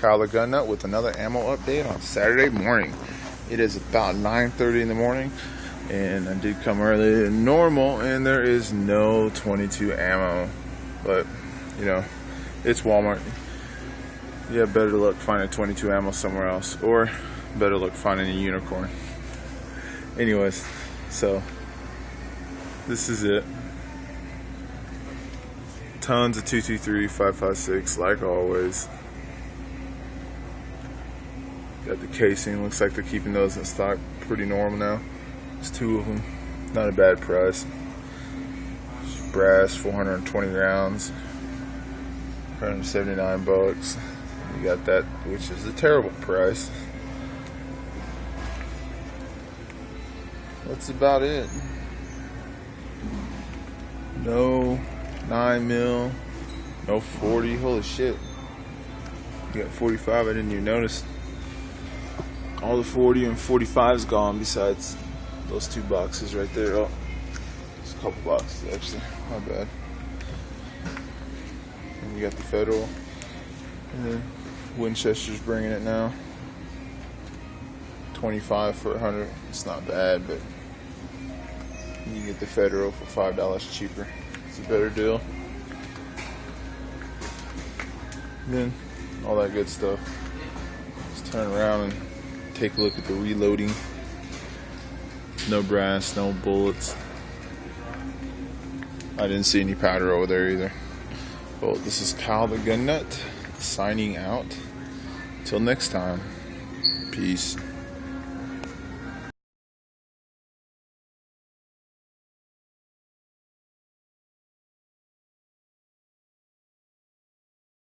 Kyle the Gun Nut with another ammo update on Saturday morning. It is about 9:30 in the morning, and I did come earlier than normal, and there is no 22 ammo. But, you know, it's Walmart. You have better luck finding 22 ammo somewhere else, or better luck finding a unicorn. Anyways, so this is it. Tons of 223, 5.56, like always. Got the casing. Looks like they're keeping those in stock. Pretty normal now. There's two of them. Not a bad price. Brass, 420 rounds, 179 bucks. You got that, which is a terrible price. That's about it. No 9mm, no 40. Holy shit. You got 45. I didn't even notice. All the 40 and 45 is gone besides those two boxes right there. Oh, there's a couple boxes actually. Not bad. And you got the Federal. And then Winchester's bringing it now. 25 for 100. It's not bad, but you get the Federal for $5 cheaper. It's a better deal. And then all that good stuff. Just turn around and take a look at the reloading. No brass, no bullets. I didn't see any powder over there either. Well, this is Kyle the Gun Nut signing out. Till next time. Peace.